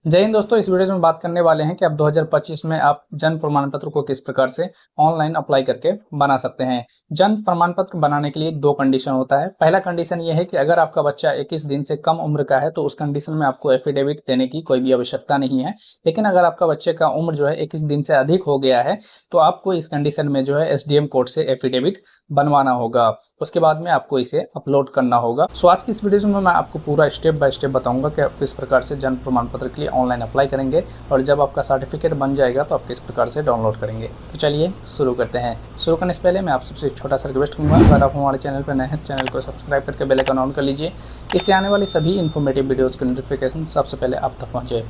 जय हिंद दोस्तों, इस वीडियो में बात करने वाले हैं कि अब 2025 में आप जन्म प्रमाण पत्र को किस प्रकार से ऑनलाइन अप्लाई करके बना सकते हैं। जन्म प्रमाण पत्र बनाने के लिए दो कंडीशन होता है। पहला कंडीशन ये है कि अगर आपका बच्चा 21 दिन से कम उम्र का है तो उस कंडीशन में आपको एफिडेविट देने की कोई भी आवश्यकता नहीं है। लेकिन अगर आपका बच्चे का उम्र जो है 21 दिन से अधिक हो गया है तो आपको इस कंडीशन में जो है एसडीएम कोर्ट से एफिडेविट बनवाना होगा। उसके बाद में आपको इसे अपलोड करना होगा। सो आज की इस वीडियो में मैं आपको पूरा स्टेप बाय स्टेप बताऊंगा कि आप किस प्रकार से जन्म प्रमाण पत्र के लिए ऑनलाइन अप्लाई करेंगे और जब आपका सर्टिफिकेट बन जाएगा तो आप किस प्रकार से डाउनलोड करेंगे। तो चलिए शुरू करते हैं। शुरू करने से पहले मैं आप सबसे एक छोटा सा रिक्वेस्ट करूँगा, अगर आप हमारे चैनल पर नए हैं तो चैनल को सब्सक्राइब करके बेल आइकन ऑन कर लीजिए। इससे आने वाली सभी इन्फॉर्मेटिव वीडियोज़ की नोटिफिकेशन सबसे पहले आप तक पहुँचे।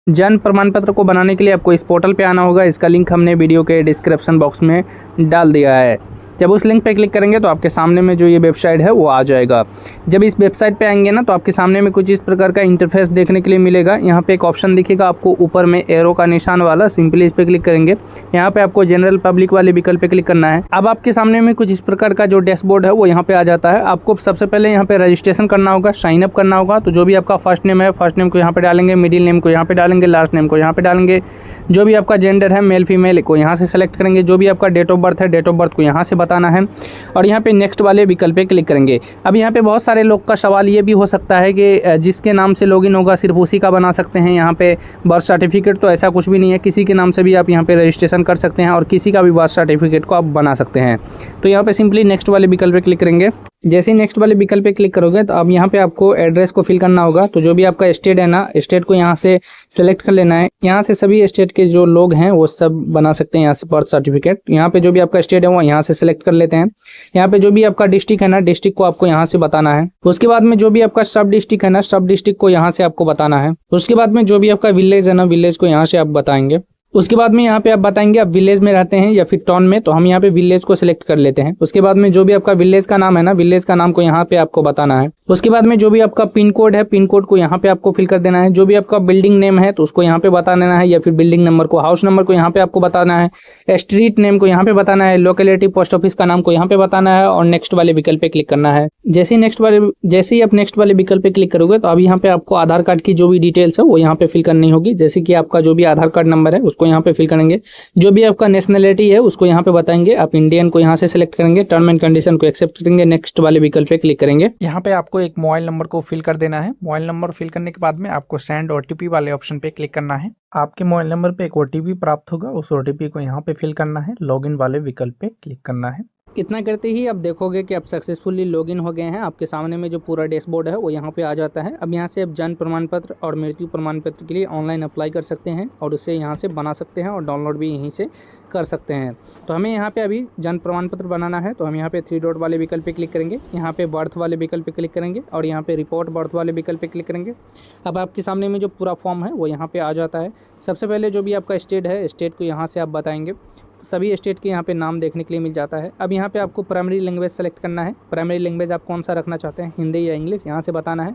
जन्म प्रमाण पत्र को बनाने के लिए आपको इस पोर्टल पे आना होगा। इसका लिंक हमने वीडियो के डिस्क्रिप्शन बॉक्स में डाल दिया है। जब उस लिंक पे क्लिक करेंगे तो आपके सामने में जो ये वेबसाइट है वो आ जाएगा। जब इस वेबसाइट पे आएंगे ना तो आपके सामने में कुछ इस प्रकार का इंटरफेस देखने के लिए मिलेगा। यहाँ पे एक ऑप्शन दिखेगा आपको ऊपर में एरो का निशान वाला, सिंपली इस पर क्लिक करेंगे। यहाँ पे आपको जनरल पब्लिक वाले विकल्प पे क्लिक करना है। अब आपके सामने में कुछ इस प्रकार का जो डैशबोर्ड है वो यहाँ पे आ जाता है। आपको सबसे पहले यहाँ पे रजिस्ट्रेशन करना होगा, साइन अप करना होगा। तो जो भी आपका फर्स्ट नेम है, फर्स्ट नेम को यहाँ पे डालेंगे, मिडिल नेम को यहाँ पे डालेंगे, लास्ट नेम को यहाँ पे डालेंगे। जो भी आपका जेंडर है, मेल फीमेल को यहाँ से सेलेक्ट करेंगे। जो भी आपका डेट ऑफ बर्थ है, डेट ऑफ बर्थ को यहाँ से बताना है और यहाँ पे नेक्स्ट वाले विकल्प पे क्लिक करेंगे। अब यहाँ पे बहुत सारे लोग का सवाल ये भी हो सकता है कि जिसके नाम से लॉगिन होगा सिर्फ उसी का बना सकते हैं यहाँ पे बर्थ सर्टिफिकेट। तो ऐसा कुछ भी नहीं है, किसी के नाम से भी आप यहाँ पे रजिस्ट्रेशन कर सकते हैं और किसी का भी बर्थ सर्टिफिकेट को आप बना सकते हैं। तो यहाँ पे सिंपली नेक्स्ट वाले विकल्प पे क्लिक करेंगे। जैसे ही नेक्स्ट वाले विकल्प पे क्लिक करोगे तो अब यहाँ पे आपको एड्रेस को फिल करना होगा। तो जो भी आपका स्टेट है ना, स्टेट को यहाँ से सेलेक्ट कर लेना है। यहाँ से सभी स्टेट के जो लोग हैं वो सब बना सकते हैं यहाँ से बर्थ सर्टिफिकेट। यहाँ पे जो भी आपका स्टेट है वो यहाँ से सेलेक्ट कर लेते हैं। यहाँ पे जो भी आपका डिस्ट्रिक्ट है ना, डिस्ट्रिक्ट को आपको यहाँ से बताना है। उसके बाद में जो भी आपका सब डिस्ट्रिक्ट है ना, सब डिस्ट्रिक्ट को यहाँ से आपको बताना है। उसके बाद में जो भी आपका विलेज है ना, विलेज को यहाँ से आप बताएंगे। उसके बाद में यहाँ पे आप बताएंगे आप विलेज में रहते हैं या फिर टाउन में, तो हम यहाँ पे विलेज को सिलेक्ट कर लेते हैं। उसके बाद में जो भी आपका विलेज का नाम है ना, विलेज का नाम को यहाँ पे आपको बताना है। उसके बाद में जो भी आपका पिन कोड है, पिन कोड को यहाँ पे आपको फिल कर देना है। जो भी आपका बिल्डिंग नेम है तो उसको यहाँ पे बता देना है, या फिर बिल्डिंग नंबर को, हाउस नंबर को यहाँ पे आपको बताना है। स्ट्रीट नेम को यहाँ पे बताना है, लोकेलिटी पोस्ट ऑफिस का नाम को यहाँ पे बताना है और नेक्स्ट वाले विकल्प पे क्लिक करना है। जैसे ही आप नेक्स्ट वाले विकल्प पे क्लिक करोगे तो अब यहाँ पे आपको आधार कार्ड की जो भी डिटेल्स है वो यहाँ पे फिल करनी होगी। जैसे कि आपका जो भी आधार कार्ड नंबर है उसको यहाँ पे फिल करेंगे। जो भी आपका नेशनलिटी है उसको यहाँ पे बताएंगे, आप इंडियन को यहाँ से सिलेक्ट करेंगे। टर्म एंड कंडीशन को एक्सेप्ट करेंगे, नेक्स्ट वाले विकल्प पे क्लिक करेंगे। यहाँ पे आपको एक मोबाइल नंबर को फिल कर देना है। मोबाइल नंबर फिल करने के बाद में आपको सेंड ओटीपी वाले ऑप्शन पे क्लिक करना है। आपके मोबाइल नंबर पे एक ओटीपी प्राप्त होगा, उस ओटीपी को यहाँ पे फिल करना है। लॉगिन वाले विकल्प पे क्लिक करना है। इतना करते ही आप देखोगे कि आप सक्सेसफुली लॉगिन हो गए हैं। आपके सामने में जो पूरा डैशबोर्ड है वो यहाँ पे आ जाता है। अब यहाँ से आप जन्म प्रमाण पत्र और मृत्यु प्रमाण पत्र के लिए ऑनलाइन अप्लाई कर सकते हैं और उसे यहाँ से बना सकते हैं और डाउनलोड भी यहीं से कर सकते हैं। तो हमें यहाँ पे अभी जन्म प्रमाण पत्र बनाना है तो हम यहाँ पे 3 डॉट वाले विकल्प पे क्लिक करेंगे। यहाँ पे बर्थ वाले विकल्प पे क्लिक करेंगे और यहाँ पे रिपोर्ट बर्थ वाले विकल्प पे क्लिक करेंगे। अब आपके सामने में जो पूरा फॉर्म है वो यहाँ पे आ जाता है। सबसे पहले जो भी आपका स्टेट है, स्टेट को यहाँ से आप बताएंगे। सभी स्टेट के यहाँ पे नाम देखने के लिए मिल जाता है। अब यहाँ पे आपको प्राइमरी लैंग्वेज सेलेक्ट करना है। प्राइमरी लैंग्वेज आप कौन सा रखना चाहते हैं, हिंदी या इंग्लिश, यहाँ से बताना है।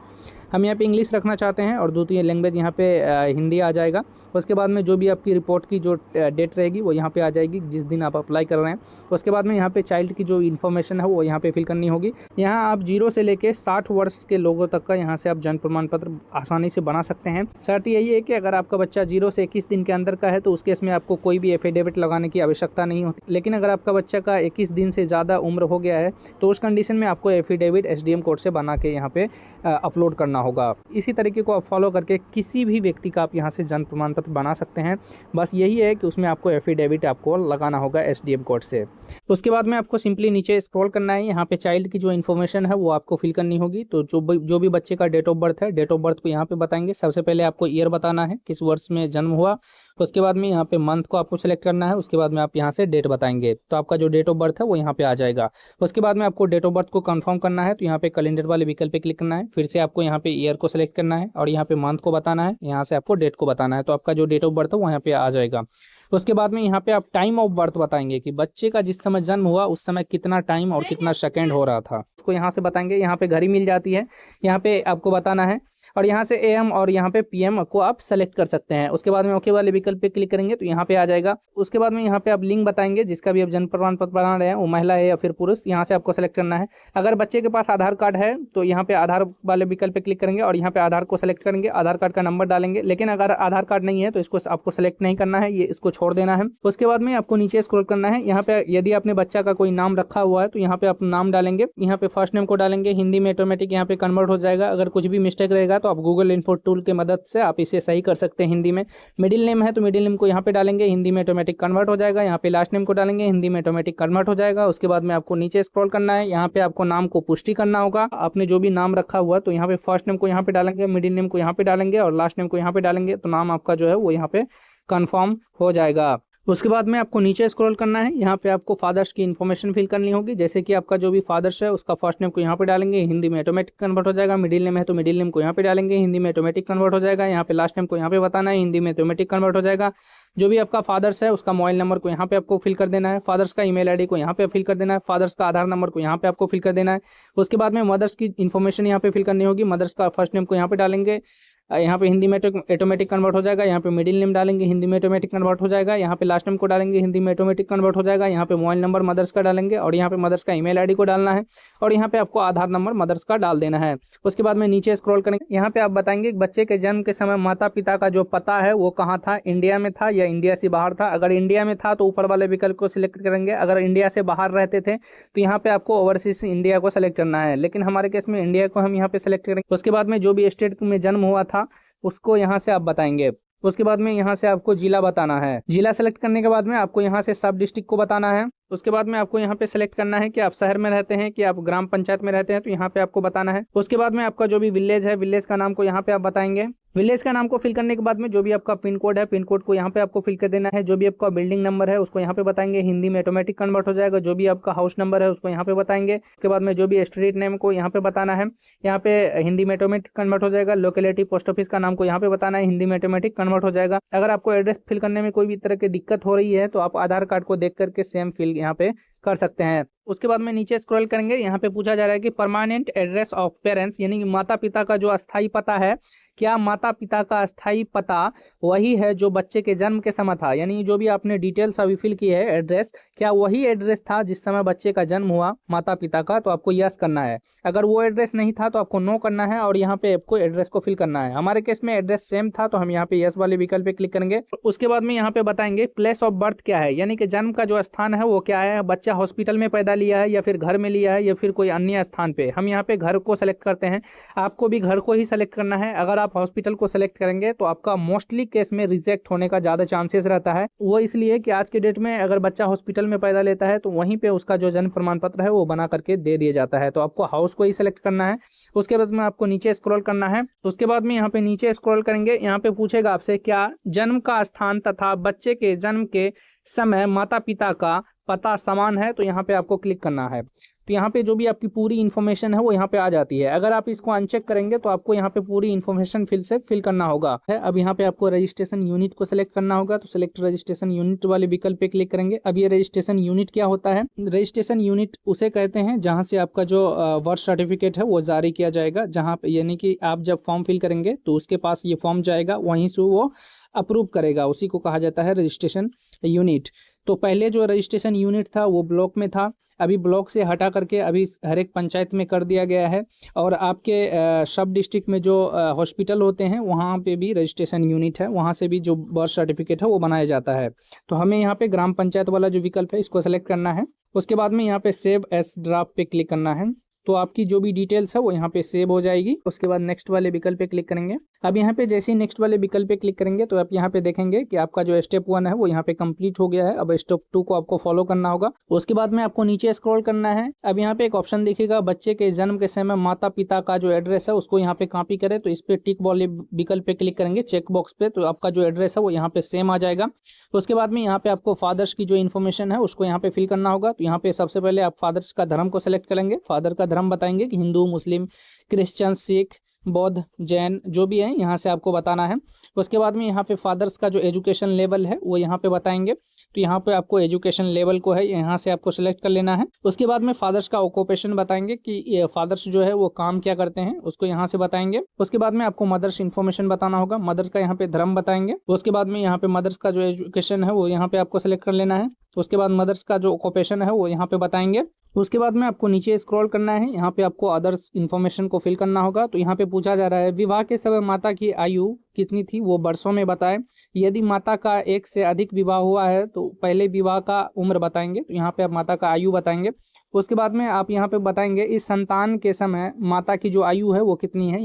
हम यहाँ पे इंग्लिश रखना चाहते हैं और द्वितीय लैंग्वेज यहाँ पे हिंदी आ जाएगा। उसके बाद में जो भी आपकी रिपोर्ट की जो डेट रहेगी वो यहाँ पे आ जाएगी जिस दिन आप अप्लाई कर रहे हैं। उसके बाद में यहाँ पे चाइल्ड की जो इन्फॉर्मेशन है वो यहाँ पे फिल करनी होगी। यहाँ आप 0 से लेके 60 वर्ष के लोगों तक का यहाँ से आप जन्म प्रमाण पत्र आसानी से बना सकते हैं। शर्त यही है कि अगर आपका बच्चा 0 से 21 दिन के अंदर का है तो उस केस में आपको कोई भी एफिडेविट लगाने की आवश्यकता नहीं होती। लेकिन अगर आपका बच्चा का 21 दिन से ज़्यादा उम्र हो गया है तो उस कंडीशन में आपको एफिडेविट एसडीएम कोर्ट से बना के यहाँ पे अपलोड करना होगा। इसी तरीके को आप फॉलो करके किसी भी व्यक्ति का आप यहाँ से जन्म प्रमाण पत्र बना सकते हैं। बस यही है कि उसमें आपको एफिडेविट आपको लगाना होगा एसडीएम कोर्ट से। उसके बाद में आपको सिंपली नीचे स्क्रॉल करना है। यहाँ पे चाइल्ड की जो इन्फॉर्मेशन है वो आपको फिल करनी होगी। तो जो भी बच्चे का डेट ऑफ बर्थ है, डेट ऑफ बर्थ को यहाँ पे बताएंगे। सबसे पहले आपको ईयर बताना है, किस वर्ष में जन्म हुआ। उसके बाद में यहाँ पे मंथ को आपको सेलेक्ट करना है। उसके बाद में आप यहाँ से डेट बताएंगे तो आपका जो डेट ऑफ बर्थ है वो यहाँ पे आ जाएगा। उसके बाद में आपको डेट ऑफ बर्थ को कंफर्म करना है तो यहाँ पे कैलेंडर वाले विकल्प पे क्लिक करना है। फिर से आपको यहाँ पे ईयर को सेलेक्ट करना है और यहाँ पे मंथ को बताना है। यहाँ से आपको डेट को बताना है तो आपका जो डेट ऑफ बर्थ है वो यहाँ पे आ जाएगा। उसके बाद में यहाँ पे आप टाइम ऑफ बर्थ बताएंगे कि बच्चे का जिस समय जन्म हुआ उस समय कितना टाइम और कितना सेकेंड हो रहा था, उसको यहाँ से बताएंगे। यहाँ पे घड़ी मिल जाती है, यहाँ पे आपको बताना है। और यहाँ से AM और यहाँ पे PM को आप सेलेक्ट कर सकते हैं। उसके बाद में ओके वाले विकल्प पे क्लिक करेंगे तो यहाँ पे आ जाएगा। उसके बाद में यहाँ पे आप लिंग बताएंगे, जिसका भी आप जन्म प्रमाण पत्र बना रहे हैं वो महिला है या फिर पुरुष, यहाँ से आपको सेलेक्ट करना है। अगर बच्चे के पास आधार कार्ड है तो यहाँ पे आधार वाले विकल्प पे क्लिक करेंगे और यहाँ पे आधार को सेलेक्ट करेंगे, आधार कार्ड का नंबर डालेंगे। लेकिन अगर आधार कार्ड नहीं है तो इसको आपको सेलेक्ट नहीं करना है, ये इसको छोड़ देना है। उसके बाद में आपको नीचे स्क्रॉल करना है। यहाँ पे यदि आपने बच्चा का कोई नाम रखा हुआ है तो यहाँ पे आप नाम डालेंगे, यहाँ पे फर्स्ट नेम को डालेंगे, हिंदी में ऑटोमेटिक यहाँ पे कन्वर्ट हो जाएगा। अगर कुछ भी मिस्टेक रहेगा तो आप गूगल इन्फो टूल की मदद से आप इसे सही कर सकते हैं हिंदी में। मिडिल नेम है तो मिडिल नेम को यहाँ पे डालेंगे, हिंदी में ऑटोमेटिक कन्वर्ट हो जाएगा। यहाँ पे लास्ट नेम को डालेंगे, हिंदी में ऑटोमेटिक कन्वर्ट हो जाएगा। उसके बाद में आपको नीचे स्क्रॉल करना है, यहाँ पे आपको नाम को पुष्टि करना होगा। आपने जो भी नाम रखा हुआ तो यहाँ पे फर्स्ट नेम को यहाँ पे डालेंगे, मिडिल नेम को यहाँ पे डालेंगे और लास्ट नेम को यहाँ पे डालेंगे, तो नाम आपका जो है वो यहाँ पे कंफर्म हो जाएगा। उसके बाद में आपको नीचे स्क्रॉल करना है, यहाँ पे आपको फादर्स की इन्फॉर्मेशन फिल करनी होगी। जैसे कि आपका जो भी फादर्स है उसका फर्स्ट नेम को यहाँ पे डालेंगे, हिंदी में ऑटोमेटिक कन्वर्ट हो जाएगा। मिडिल नेम है तो मिडिल नेम को यहाँ पे डालेंगे, हिंदी में ऑटोमेटिक कन्वर्ट हो जाएगा। यहाँ पे लास्ट नेम को यहाँ पे बताना है, हिंदी में ऑटोमेटिक कन्वर्ट हो जाएगा। जो भी आपका फादर्स है उसका मोबाइल नंबर को यहाँ पे आपको फिल कर देना है, फादर्स का ईमेल आईडी को यहाँ पे फिल कर देना है, फादर्स का आधार नंबर को यहाँ पे आपको फिल कर देना है। उसके बाद में मदर्स की इन्फॉर्मेशन यहाँ पे फिल करनी होगी। मदर्स का फर्स्ट नेम को यहाँ पे डालेंगे, यहाँ पे हिंदी में ऑटोमेटिक कन्वर्ट हो जाएगा। यहाँ पे मिडिल नेम डालेंगे, हिंदी में ऑटोमेटिक कन्वर्ट हो जाएगा। यहाँ पे लास्ट नेम को डालेंगे, हिंदी में ऑटोमेटिक कन्वर्ट हो जाएगा। यहाँ पे मोबाइल नंबर मदर्स का डालेंगे और यहाँ पे मदर्स का ईमेल आईडी को डालना है और यहाँ पे आपको आधार नंबर मदर्स का डाल देना है। उसके बाद में नीचे स्क्रॉल करेंगे, यहाँ पे आप बताएंगे बच्चे के जन्म के समय माता पिता का जो पता है वो कहाँ था, इंडिया में था या इंडिया से बाहर था। अगर इंडिया में था तो ऊपर वाले विकल्प को सिलेक्ट करेंगे, अगर इंडिया से बाहर रहते थे तो यहाँ पे आपको ओवरसीज इंडिया को सेलेक्ट करना है, लेकिन हमारे केस में इंडिया को हम यहाँ पे सेलेक्ट करेंगे। उसके बाद में जो भी स्टेट में जन्म हुआ था उसको यहाँ से आप बताएंगे। उसके बाद में यहाँ से आपको जिला बताना है। जिला सेलेक्ट करने के बाद में आपको यहाँ से सब डिस्ट्रिक्ट को बताना है। उसके बाद में आपको यहाँ पे सेलेक्ट करना है कि आप शहर में रहते हैं कि आप ग्राम पंचायत में रहते हैं, तो यहाँ पे आपको बताना है। उसके बाद में आपका जो भी विलेज है, विलेज का नाम को यहाँ पे आप बताएंगे। विलेज का नाम को फिल करने के बाद में जो भी आपका पिन कोड है, पिन कोड को यहाँ पे आपको फिल कर देना है। जो भी आपका बिल्डिंग नंबर है उसको यहाँ पे बताएंगे, हिंदी में ऑटोमेटिक कन्वर्ट हो जाएगा। जो भी आपका हाउस नंबर है उसको यहाँ पे बताएंगे। उसके बाद में जो भी स्ट्रीट नेम को यहाँ पे बताना है, यहाँ पे हिंदी में ऑटोमेटिक कन्वर्ट हो जाएगा। लोकेलिटी पोस्ट ऑफिस का नाम को यहाँ पे बताना है, हिंदी में ऑटोमेटिक कन्वर्ट हो जाएगा। अगर आपको एड्रेस फिल करने में कोई भी तरह की दिक्कत हो रही है तो आप आधार कार्ड को देख करके सेम फिल यहाँ पे कर सकते हैं। उसके बाद में नीचे स्क्रॉल करेंगे, यहाँ पे पूछा जा रहा है कि परमानेंट एड्रेस ऑफ पेरेंट्स, यानी कि माता पिता का जो अस्थायी पता है, क्या माता पिता का अस्थायी पता वही है जो बच्चे के जन्म के समय था। यानी जो भी आपने डिटेल्स अभी फिल की है एड्रेस, क्या वही एड्रेस था जिस समय बच्चे का जन्म हुआ माता पिता का, तो आपको यस करना है। अगर वो एड्रेस नहीं था तो आपको नो करना है और यहाँ पे आपको एड्रेस को फिल करना है। हमारे केस में एड्रेस सेम था तो हम यहाँ पे यस वाले विकल्प पे क्लिक करेंगे। उसके बाद में यहाँ पे बताएंगे प्लेस ऑफ बर्थ क्या है, यानी कि जन्म का जो स्थान है वो क्या है। बच्चा हॉस्पिटल में पैदा लिया है या फिर घर में लिया है या फिर कोई अन्य स्थान पे। हम यहाँ पे घर को सेलेक्ट करते हैं, आपको भी घर को ही सेलेक्ट करना है। अगर आप हॉस्पिटल को सेलेक्ट करेंगे तो आपका मोस्टली केस में रिजेक्ट होने का ज्यादा चांसेस रहता है। वो इसलिए कि आज के डेट में अगर बच्चा हॉस्पिटल में पैदा लेता है तो वहीं पे उसका जो जन्म प्रमाण पत्र है वो बना करके दे दिया जाता है। तो आपको हाउस को ही सेलेक्ट करना है। उसके बाद में आपको नीचे स्क्रॉल करना है। उसके बाद में यहाँ पे नीचे स्क्रॉल करेंगे, यहाँ पे पूछेगा आपसे क्या जन्म का स्थान तथा बच्चे के जन्म के समय माता पिता का पता समान है, तो यहाँ पे आपको क्लिक करना है। तो यहाँ पे जो भी आपकी पूरी इन्फॉर्मेशन है वो यहाँ पे आ जाती है। अगर आप इसको अनचेक करेंगे तो आपको यहाँ पे पूरी इन्फॉर्मेशन फिल करना होगा। अब यहाँ पे आपको रजिस्ट्रेशन यूनिट को सिलेक्ट करना होगा, तो सिलेक्ट रजिस्ट्रेशन यूनिट वाले विकल्प पे क्लिक करेंगे। अब ये रजिस्ट्रेशन यूनिट क्या होता है, रजिस्ट्रेशन यूनिट उसे कहते हैं जहाँ से आपका जो बर्थ सर्टिफिकेट है वो जारी किया जाएगा। जहाँ पे यानी कि आप जब फॉर्म फिल करेंगे तो उसके पास ये फॉर्म जाएगा, वहीं से वो अप्रूव करेगा, उसी को कहा जाता है रजिस्ट्रेशन यूनिट। तो पहले जो रजिस्ट्रेशन यूनिट था वो ब्लॉक में था, अभी ब्लॉक से हटा करके अभी हर एक पंचायत में कर दिया गया है। और आपके सब डिस्ट्रिक्ट में जो हॉस्पिटल होते हैं वहाँ पे भी रजिस्ट्रेशन यूनिट है, वहाँ से भी जो बर्थ सर्टिफिकेट है वो बनाया जाता है। तो हमें यहाँ पे ग्राम पंचायत वाला जो विकल्प है इसको सेलेक्ट करना है। उसके बाद में यहाँ पे सेव एज ड्राफ्ट पे क्लिक करना है, तो आपकी जो भी डिटेल्स है वो यहाँ पे सेव हो जाएगी। उसके बाद नेक्स्ट वाले विकल्प पे क्लिक करेंगे। अब यहाँ पे जैसे ही नेक्स्ट वाले विकल्प पे क्लिक करेंगे तो आप यहाँ पे देखेंगे कि आपका जो स्टेप 1 है वो यहाँ पे कंप्लीट हो गया है। अब स्टेप 2 को आपको फॉलो करना होगा। उसके बाद में आपको नीचे स्क्रॉल करना है। अब यहाँ पे एक ऑप्शन दिखेगा बच्चे के जन्म के समय माता पिता का जो एड्रेस है उसको यहाँ पे कॉपी करें, तो इस पे टिक वाले विकल्प पे क्लिक करेंगे चेक बॉक्स पे, तो आपका जो एड्रेस है वो यहाँ पे सेम आ जाएगा। उसके बाद में यहाँ पे आपको फादर्स की जो इन्फॉर्मेशन है उसको यहाँ पे फिल करना होगा। तो यहाँ पे सबसे पहले आप फादर्स का धर्म को सिलेक्ट करेंगे। फादर का धर्म बताएंगे कि हिंदू, मुस्लिम, क्रिश्चियन, सिख, बौद्ध, जैन जो भी है यहाँ से आपको बताना है। उसके बाद में यहाँ पे फादर्स का जो एजुकेशन लेवल है वो यहाँ पे बताएंगे। तो यहाँ पे आपको एजुकेशन लेवल को है यहाँ से आपको सिलेक्ट कर लेना है। उसके बाद में फादर्स का ऑक्यूपेशन बताएंगे कि ये फादर्स जो है वो काम क्या करते हैं, उसको यहाँ से बताएंगे। उसके बाद में आपको मदर्स इन्फॉर्मेशन बताना होगा, मदर्स का यहाँ पे धर्म बताएंगे। उसके बाद में यहाँ पे मदर्स का जो एजुकेशन है वो यहाँ पे आपको सिलेक्ट कर लेना है। उसके बाद मदर्स का जो ऑक्यूपेशन है वो यहाँ पे बताएंगे। उसके बाद में आपको नीचे स्क्रॉल करना है, यहाँ पे आपको अदर्स इन्फॉर्मेशन को फिल करना होगा। तो यहाँ पे पूछा जा रहा है विवाह के समय माता की आयु कितनी थी, वो वर्षों में बताएं। यदि माता का एक से अधिक विवाह हुआ है तो पहले विवाह का उम्र बताएंगे, तो यहाँ पे आप माता का आयु बताएंगे। उसके बाद में आप यहाँ पे बताएंगे इस संतान के समय माता की जो आयु है वो कितनी है,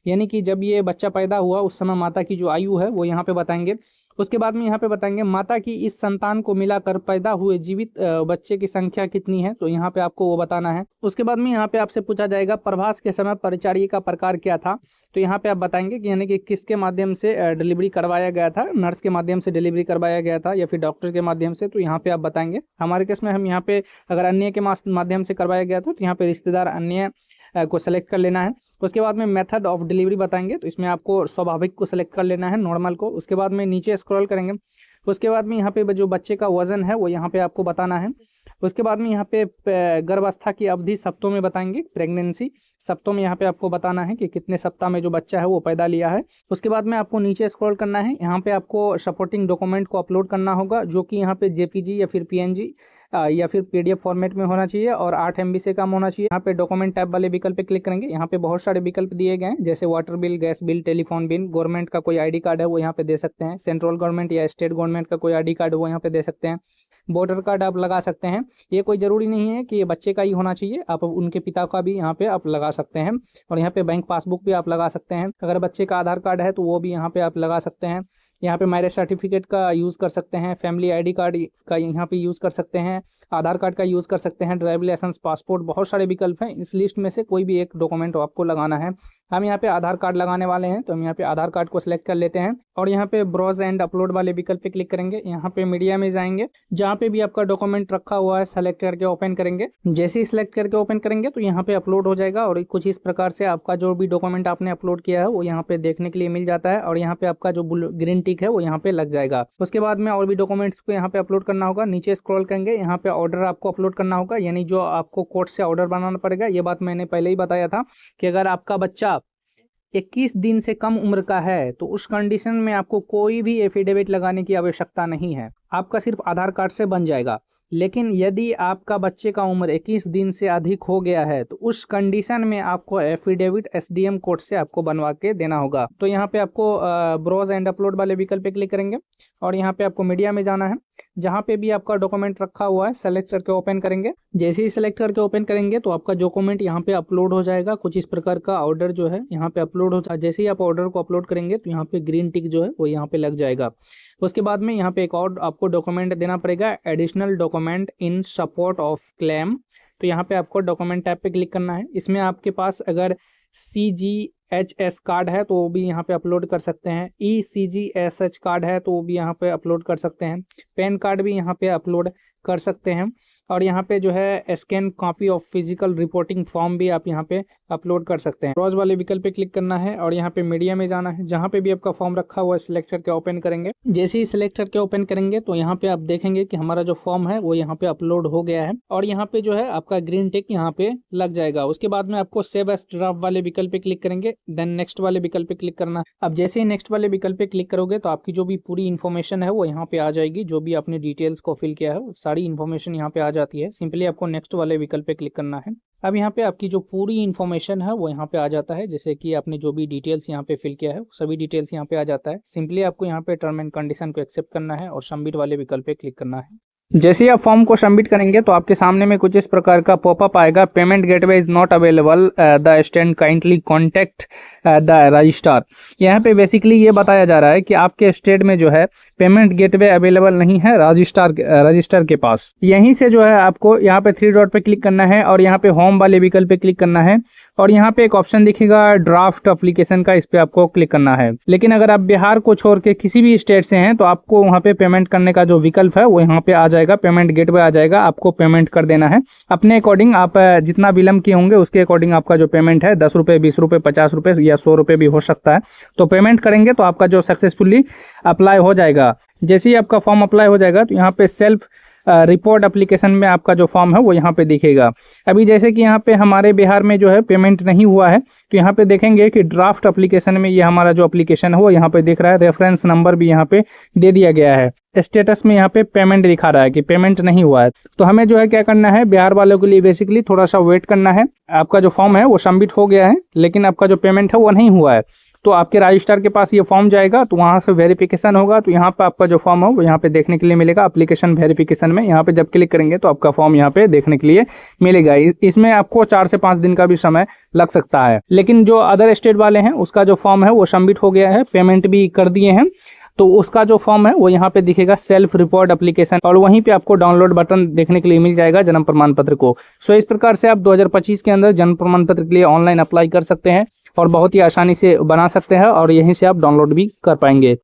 यानी कि जब ये बच्चा पैदा हुआ उस समय माता की जो आयु है वो यहाँ पे बताएंगे। उसके बाद में यहाँ पे बताएंगे माता की इस संतान को मिलाकर पैदा हुए जीवित बच्चे की संख्या कितनी है, तो यहाँ पे आपको वो बताना है। उसके बाद में यहाँ पे आपसे पूछा जाएगा प्रभास के समय परिचारिका का प्रकार क्या था, तो यहाँ पे आप बताएंगे कि यानी कि किसके माध्यम से डिलीवरी करवाया गया था, नर्स के माध्यम से डिलीवरी करवाया गया था या फिर डॉक्टर के माध्यम से, तो यहाँ पे आप बताएंगे। हमारे केस में हम यहाँ पे अगर अन्य के माध्यम से करवाया गया तो यहाँ पे रिश्तेदार अन्य को सेलेक्ट कर लेना है। उसके बाद में मेथड ऑफ डिलीवरी बताएंगे, तो इसमें आपको स्वाभाविक को सेलेक्ट कर लेना है, नॉर्मल को। उसके बाद में नीचे स्क्रॉल करेंगे, उसके बाद में यहाँ पे जो बच्चे का वजन है वो यहाँ पे आपको बताना है। उसके बाद में यहाँ पे गर्भावस्था की अवधि सप्ताहों में बताएंगे, प्रेगनेंसी सप्ताहों में यहाँ पे आपको बताना है कि कितने सप्ताह में जो बच्चा है वो पैदा लिया है। उसके बाद में आपको नीचे स्क्रॉल करना है, यहाँ पे आपको सपोर्टिंग डॉक्यूमेंट को अपलोड करना होगा जो कि यहाँ पे जेपीजी या फिर पीएनजी या फिर पीडीएफ फॉर्मेट में होना चाहिए और 8 MB से कम होना चाहिए। यहाँ पे डॉक्यूमेंट टैब वाले विकल्प पे क्लिक करेंगे, यहाँ पे बहुत सारे विकल्प दिए गए हैं जैसे water bill, gas bill, telephone bill, government का कोई ID कार्ड है वो यहाँ पे दे सकते हैं, सेंट्रल गवर्नमेंट या स्टेट गवर्नमेंट का कोई ID कार्ड वो यहाँ पे दे सकते हैं, वोटर कार्ड आप लगा सकते हैं। ये कोई ज़रूरी नहीं है कि ये बच्चे का ही होना चाहिए, आप उनके पिता का भी यहाँ पे आप लगा सकते हैं। और यहाँ पे बैंक पासबुक भी आप लगा सकते हैं, अगर बच्चे का आधार कार्ड है तो वो भी यहाँ पे आप लगा सकते हैं। यहाँ पे मैरिज सर्टिफिकेट का यूज़ कर सकते हैं, फैमिली ID कार्ड का यहाँ पे यूज़ कर सकते हैं, आधार कार्ड का यूज़ कर सकते हैं, ड्राइविंग लाइसेंस, पासपोर्ट, बहुत सारे विकल्प हैं। इस लिस्ट में से कोई भी एक डॉक्यूमेंट आपको लगाना है। हम यहाँ पे आधार कार्ड लगाने वाले हैं तो हम यहाँ पे आधार कार्ड को सिलेक्ट कर लेते हैं और यहाँ पे ब्राउज एंड अपलोड वाले विकल्प पे क्लिक करेंगे। यहाँ पे मीडिया में जाएंगे, जहाँ पे भी आपका डॉक्यूमेंट रखा हुआ है सेलेक्ट करके ओपन करेंगे। जैसे ही सिलेक्ट करके ओपन करेंगे तो यहाँ पे अपलोड हो जाएगा और कुछ इस प्रकार से आपका जो भी डॉक्यूमेंट आपने अपलोड किया है वो यहाँ पे देखने के लिए मिल जाता है और यहाँ पे आपका जो ग्रीन टिक है वो यहाँ पे लग जाएगा। उसके बाद में और भी डॉक्यूमेंट्स को यहाँ पे अपलोड करना होगा। नीचे स्क्रॉल करेंगे, यहाँ पे ऑर्डर आपको अपलोड करना होगा, यानी जो आपको कोर्ट से ऑर्डर बनाना पड़ेगा। ये बात मैंने पहले ही बताया था कि अगर आपका बच्चा 21 दिन से कम उम्र का है तो उस कंडीशन में आपको कोई भी एफिडेविट लगाने की आवश्यकता नहीं है, आपका सिर्फ आधार कार्ड से बन जाएगा। लेकिन यदि आपका बच्चे का उम्र 21 दिन से अधिक हो गया है तो उस कंडीशन में आपको एफिडेविट SDM कोर्ट से आपको बनवा के देना होगा। तो यहाँ पे आपको ब्राउज एंड अपलोड वाले विकल्प पे क्लिक करेंगे और यहाँ पे आपको मीडिया में जाना है, जहाँ पे भी आपका डॉक्यूमेंट रखा हुआ है सेलेक्ट करके ओपन करेंगे। जैसे ही सिलेक्ट करके ओपन करेंगे तो आपका डॉक्यूमेंट यहाँ पे अपलोड हो जाएगा। कुछ इस प्रकार का ऑर्डर जो है यहाँ पे अपलोड हो जाएगा। जैसे ही आप ऑर्डर को अपलोड करेंगे तो यहाँ पे ग्रीन टिक जो है वो यहाँ पे लग जाएगा। उसके बाद में यहाँ पे एक और आपको डॉक्यूमेंट देना पड़ेगा, additional document in support of claim. तो यहाँ पे आपको डॉक्यूमेंट टैब पे क्लिक करना है। इसमें आपके पास अगर CGHS कार्ड है तो वो भी यहाँ पे अपलोड कर सकते हैं, ECGSH कार्ड है तो वो भी यहाँ पे अपलोड कर सकते हैं, पैन कार्ड भी यहाँ पे अपलोड कर सकते हैं और यहाँ पे जो है scan copy of physical reporting form भी आप यहाँ पे अपलोड कर सकते हैं। ब्राउज वाले विकल्प पे क्लिक करना है और यहाँ पे मीडिया में जाना है, जहाँ पे भी आपका फॉर्म रखा हुआ है सिलेक्ट करके ओपन करेंगे। जैसे ही सिलेक्ट करके ओपन करेंगे तो यहाँ पे आप देखेंगे कि हमारा जो फॉर्म है वो यहाँ पे अपलोड हो गया है और यहाँ पे जो है आपका ग्रीन टिक यहाँ पे लग जाएगा। उसके बाद में आपको सेव एज ड्राफ्ट वाले विकल्प पे क्लिक करेंगे, देन नेक्स्ट वाले विकल्प पे क्लिक करना। अब जैसे ही नेक्स्ट वाले विकल्प पे क्लिक करोगे तो आपकी जो भी पूरी इन्फॉर्मेशन है वो यहाँ पे आ जाएगी, जो भी आपने डिटेल्स को फिल किया है सारी इन्फॉर्मेशन यहाँ पे आ जाती है। सिंपली आपको नेक्स्ट वाले विकल्प पे क्लिक करना है। अब यहाँ पे आपकी जो पूरी इन्फॉर्मेशन है वो यहाँ पे आ जाता है, जैसे कि आपने जो भी डिटेल्स यहाँ पे फिल किया है सभी डिटेल्स यहाँ पे आ जाता है। सिंपली आपको यहाँ पे टर्म एंड कंडीशन को एक्सेप्ट करना है और सबमिट वाले विकल्प पे क्लिक करना है। जैसे ही आप फॉर्म को सबमिट करेंगे तो आपके सामने में कुछ इस प्रकार का पॉपअप आएगा, payment gateway is not available, the stand kindly contact the registrar. यहाँ पे बेसिकली ये बताया जा रहा है कि आपके स्टेट में जो है पेमेंट गेटवे अवेलेबल नहीं है रजिस्ट्रार के पास। यहीं से जो है आपको यहाँ पे 3 डॉट पे क्लिक करना है और यहाँ पे होम वाले विकल्प पे क्लिक करना है और यहाँ पे एक ऑप्शन दिखेगा ड्राफ्ट एप्लीकेशन का, इस पे आपको क्लिक करना है। लेकिन अगर आप बिहार को छोड़ के किसी भी स्टेट से हैं तो आपको वहाँ पे पेमेंट करने का जो विकल्प है वो यहाँ पे आ जाएगा। जाएगा, पेमेंट गेटवे आ जाएगा, आपको पेमेंट कर देना है अपने अकॉर्डिंग। आप जितना विलम्ब किए होंगे उसके अकॉर्डिंग आपका जो पेमेंट है 10 रुपये, 20 रुपये, 50 रुपये या 100 रुपये भी हो सकता है। तो पेमेंट करेंगे तो आपका जो सक्सेसफुली अप्लाई हो जाएगा। जैसे ही आपका फॉर्म अप्लाई हो जाएगा तो यहाँ पे सेल्फ रिपोर्ट एप्लीकेशन में आपका जो फॉर्म है वो यहाँ पे दिखेगा। अभी जैसे कि यहाँ पे हमारे बिहार में जो है पेमेंट नहीं हुआ है, तो यहाँ पे देखेंगे कि ड्राफ्ट एप्लीकेशन में ये हमारा जो एप्लीकेशन है वो यहाँ पे दिख रहा है, रेफरेंस नंबर भी यहाँ पे दे दिया गया है। स्टेटस में यहाँ पे पेमेंट दिखा रहा है कि पेमेंट नहीं हुआ है। तो हमें जो है क्या करना है, बिहार वालों के लिए बेसिकली थोड़ा सा वेट करना है। आपका जो फॉर्म है वो सबमिट हो गया है, लेकिन आपका जो पेमेंट है वो नहीं हुआ है। तो आपके रजिस्ट्रार के पास ये फॉर्म जाएगा, तो वहाँ से वेरिफिकेशन होगा, तो यहाँ पे आपका जो फॉर्म है वो यहाँ पे देखने के लिए मिलेगा। एप्लीकेशन वेरिफिकेशन में यहाँ पे जब क्लिक करेंगे तो आपका फॉर्म यहाँ पे देखने के लिए मिलेगा। इसमें आपको 4 से 5 दिन का भी समय लग सकता है। लेकिन जो अदर स्टेट वाले हैं उसका जो फॉर्म है वो सबमिट हो गया है, पेमेंट भी कर दिए हैं, तो उसका जो फॉर्म है वो यहाँ पे दिखेगा सेल्फ रिपोर्ट एप्लीकेशन, और वहीं पे आपको डाउनलोड बटन देखने के लिए मिल जाएगा जन्म प्रमाण पत्र को। सो इस प्रकार से आप 2025 के अंदर जन्म प्रमाण पत्र के लिए ऑनलाइन अप्लाई कर सकते हैं और बहुत ही आसानी से बना सकते हैं, और यहीं से आप डाउनलोड भी कर पाएंगे।